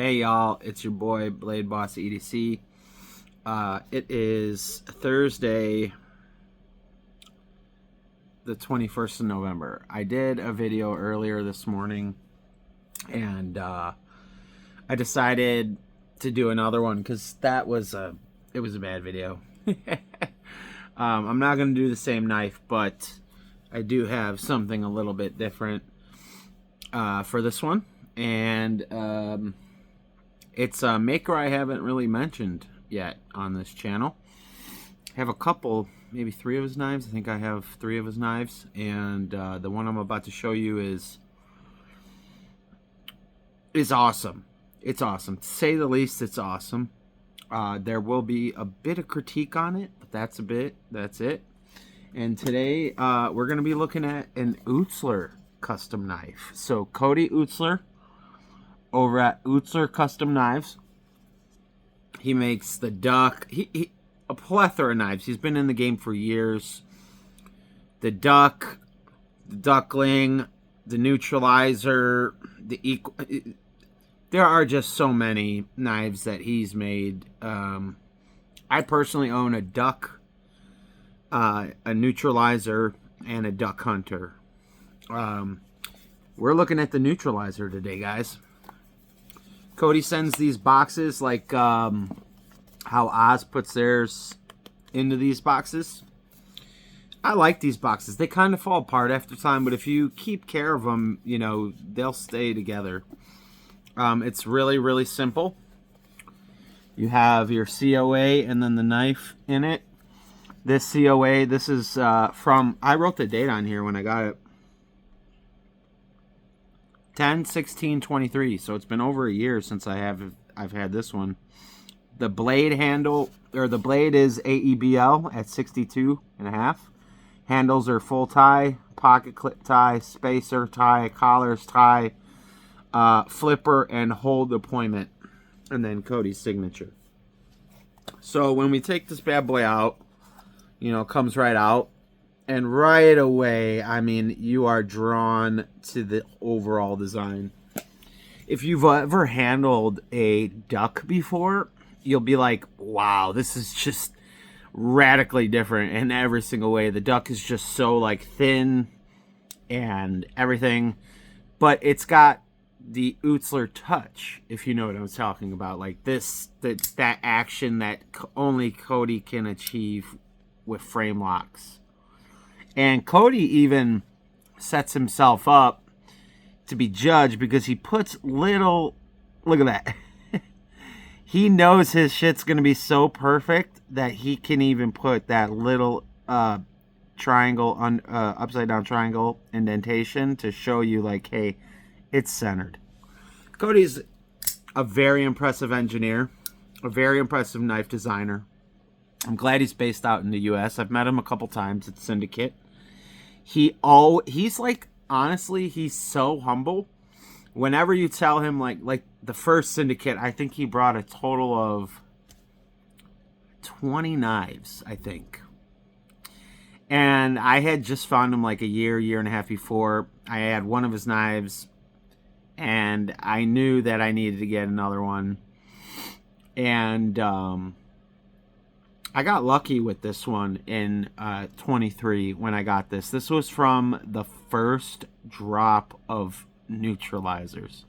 Hey y'all, it's your boy Blade Boss EDC. It is Thursday, the 21st of November. I did a video earlier this morning, and I decided to do another one because it was a bad video. I'm not gonna do the same knife, but I do have something a little bit different for this one, and it's a maker I haven't really mentioned yet on this channel. I have a couple, maybe 3 of his knives. I think I have 3 of his knives, and the one I'm about to show you is awesome. It's awesome, to say the least. It's awesome. There will be a bit of critique on it, but that's it. And today we're going to be looking at an Eutsler custom knife. So Cody Eutsler, over at Eutsler Custom Knives. He makes the duck, a plethora of knives. He's been in the game for years. The duck, the duckling, the neutralizer, there are just so many knives that he's made. I personally own a duck, a neutralizer, and a duck hunter. We're looking at the neutralizer today, guys. Cody sends these boxes like how Oz puts theirs into these boxes. I like these boxes. They kind of fall apart after time, but if you keep care of them, you know, they'll stay together. It's really, really simple. You have your COA and then the knife in it. This COA, this is I wrote the date on here when I got it. 10/16/23, so it's been over a year since I've had this one. The blade handle, or the blade, is AEBL at 62.5. Handles are full tie, pocket clip tie, spacer tie, collars tie, flipper, and hole deployment, and then Cody's signature. So when we take this bad boy out, you know, it comes right out. And right away, I mean, you are drawn to the overall design. If you've ever handled a duck before, you'll be like, wow, this is just radically different in every single way. The duck is just so, like, thin and everything. But it's got the Eutsler touch, if you know what I'm talking about. Like that action that only Cody can achieve with frame locks. And Cody even sets himself up to be judged because he puts little, look at that. He knows his shit's going to be so perfect that he can even put that little triangle, upside down triangle indentation to show you, like, hey, it's centered. Cody's a very impressive engineer, a very impressive knife designer. I'm glad he's based out in the U.S. I've met him a couple times at Syndicate. He's like, honestly, he's so humble. Whenever you tell him, like the first Syndicate, I think he brought a total of 20 knives, I think. And I had just found him like a year and a half before. I had one of his knives, and I knew that I needed to get another one. And I got lucky with this one in 23 when I got this. This was from the first drop of neutralizers.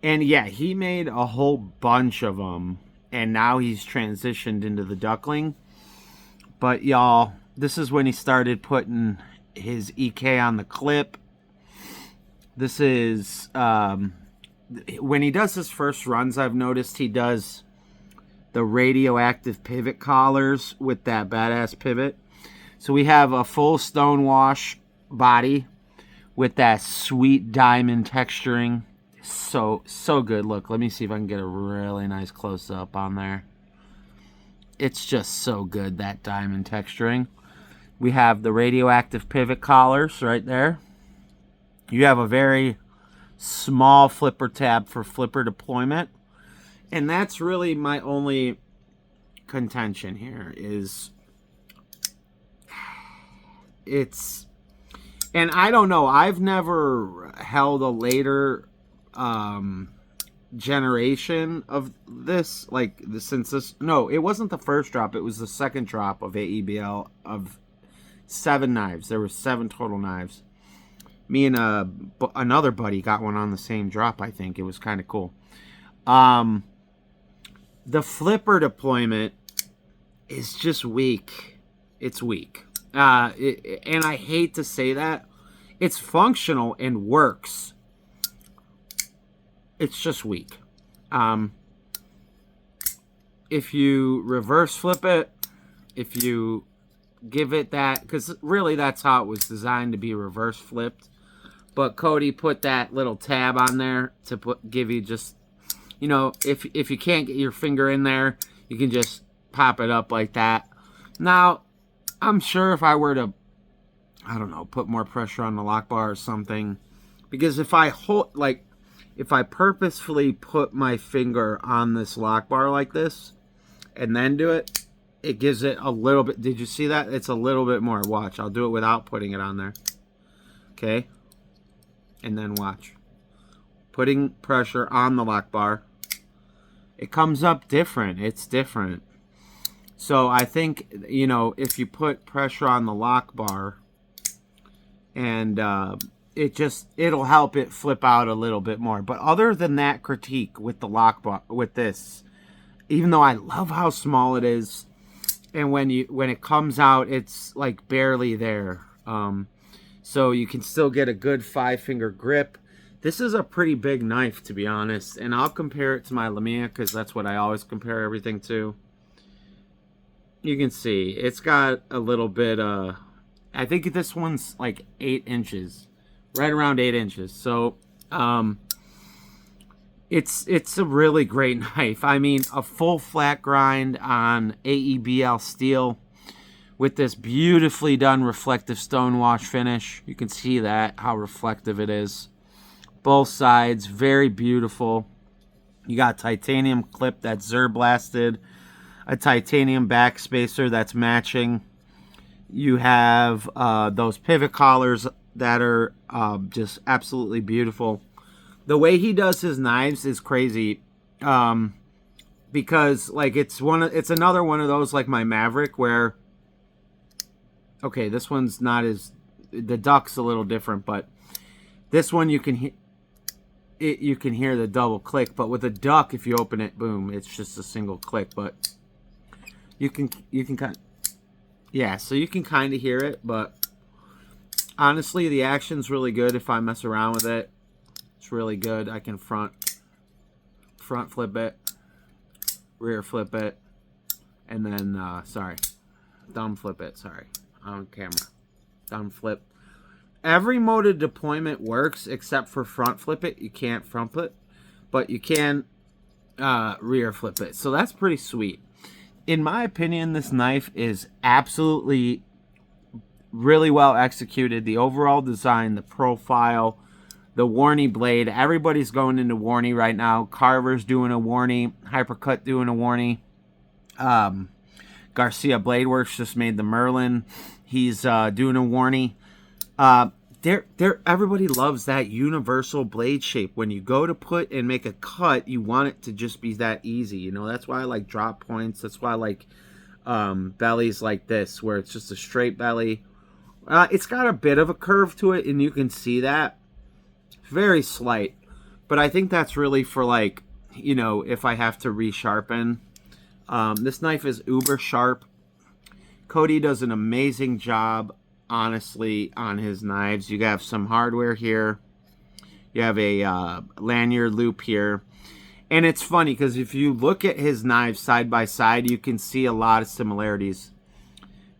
And yeah, he made a whole bunch of them, and now he's transitioned into the duckling. But y'all, this is when he started putting his EK on the clip. This is when he does his first runs, I've noticed he does the radioactive pivot collars with that badass pivot. So we have a full stonewash body with that sweet diamond texturing. So good. Look, let me see if I can get a really nice close-up on there. It's just so good, that diamond texturing. We have the radioactive pivot collars right there. You have a very small flipper tab for flipper deployment. And that's really my only contention here is and I don't know, I've never held a later generation of this, like since this, no, it wasn't the first drop, it was the second drop of AEBL of 7 knives. There were 7 total knives. Me and another buddy got one on the same drop. I think it was kind of cool. The flipper deployment is just weak. It's weak, and I hate to say that. It's functional and works. It's just weak. If you reverse flip it, if you give it that, because really that's how it was designed, to be reverse flipped. But Cody put that little tab on there to give you just, you know, if you can't get your finger in there, you can just pop it up like that. Now, I'm sure if I were to, I don't know, put more pressure on the lock bar or something, because if I hold, like, if I purposefully put my finger on this lock bar like this and then do it, it gives it a little bit. Did you see that? It's a little bit more. Watch. I'll do it without putting it on there. Okay. And then watch. Putting pressure on the lock bar. It comes up different. It's different. So I think, you know, if you put pressure on the lock bar and it'll help it flip out a little bit more. But other than that critique with the lock bar, with this, even though I love how small it is, and when it comes out, it's like barely there. So you can still get a good 5-finger grip. This is a pretty big knife, to be honest. And I'll compare it to my Lamia, because that's what I always compare everything to. You can see it's got a little bit, I think this one's like 8 inches. Right around 8 inches. So, it's a really great knife. I mean, a full flat grind on AEBL steel with this beautifully done reflective stonewash finish. You can see that, how reflective it is. Both sides, very beautiful. You got titanium clip that's Zer-blasted, a titanium backspacer that's matching. You have those pivot collars that are just absolutely beautiful. The way he does his knives is crazy, because like it's another one of those like my Maverick where, okay, this one's not as, the duck's a little different, but this one you can hear the double click. But with a duck, if you open it, boom, it's just a single click. But you can kind of, yeah, so you can kind of hear it, but honestly, the action's really good if I mess around with it. It's really good. I can front flip it, rear flip it, and then, thumb flip it. Sorry, on camera. Thumb flip. Every mode of deployment works except for front flip it. You can't front flip, but you can rear flip it. So that's pretty sweet. In my opinion, this knife is absolutely really well executed. The overall design, the profile, the Warney blade. Everybody's going into Warney right now. Carver's doing a Warney. Hypercut doing a Warney. Garcia Bladeworks just made the Merlin. He's doing a Warney. Everybody loves that universal blade shape. When you go to put and make a cut, you want it to just be that easy. You know, that's why I like drop points. That's why I like bellies like this, where it's just a straight belly. It's got a bit of a curve to it, and you can see that. Very slight. But I think that's really for, like, you know, if I have to resharpen. This knife is uber sharp. Cody does an amazing job, honestly, on his knives. You have some hardware here. You have a lanyard loop here. And it's funny, because if you look at his knives side by side, you can see a lot of similarities.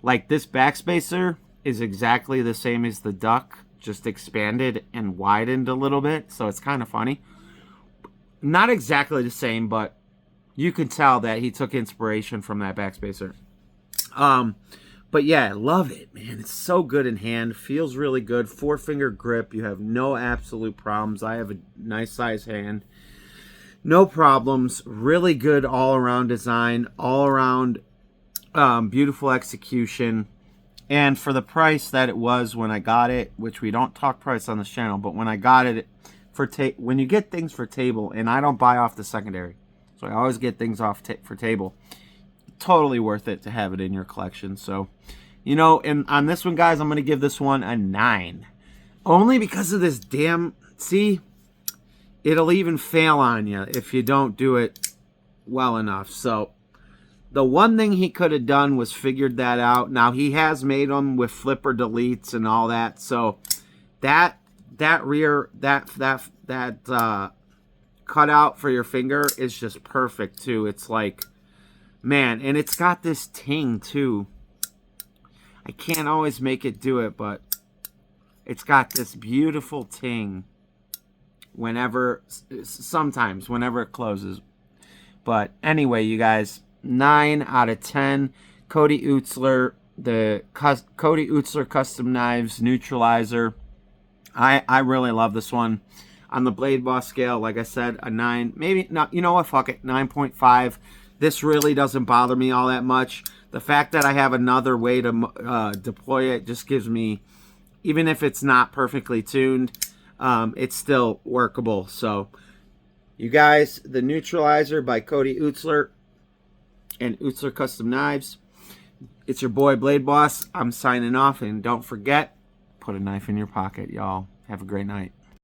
Like, this backspacer is exactly the same as the duck, just expanded and widened a little bit, so it's kind of funny. Not exactly the same, but you can tell that he took inspiration from that backspacer. But yeah, love it, man. It's so good in hand. Feels really good. 4-finger grip. You have no absolute problems. I have a nice size hand. No problems. Really good all-around design. All-around beautiful execution. And for the price that it was when I got it, which we don't talk price on this channel, but when I got it when you get things for table, and I don't buy off the secondary, so I always get things off for table. Totally worth it to have it in your collection. So, you know, and on this one, guys, I'm going to give this one a 9. Only because of this damn, see, it'll even fail on you if you don't do it well enough. So, the one thing he could have done was figured that out. Now, he has made them with flipper deletes and all that. So, that rear, that cutout for your finger is just perfect, too. It's like, man, and it's got this ting, too. I can't always make it do it, but it's got this beautiful ting sometimes, whenever it closes. But anyway, you guys, 9 out of 10. Cody Eutsler, the Cody Eutsler Custom Knives Neutralizer. I really love this one. On the Blade Boss scale, like I said, a 9. Maybe not. You know what? Fuck it. 9.5. This really doesn't bother me all that much. The fact that I have another way to deploy it just gives me, even if it's not perfectly tuned, it's still workable. So, you guys, the Neutralizer by Cody Eutsler and Eutsler Custom Knives. It's your boy Blade Boss. I'm signing off, and don't forget, put a knife in your pocket, y'all. Have a great night.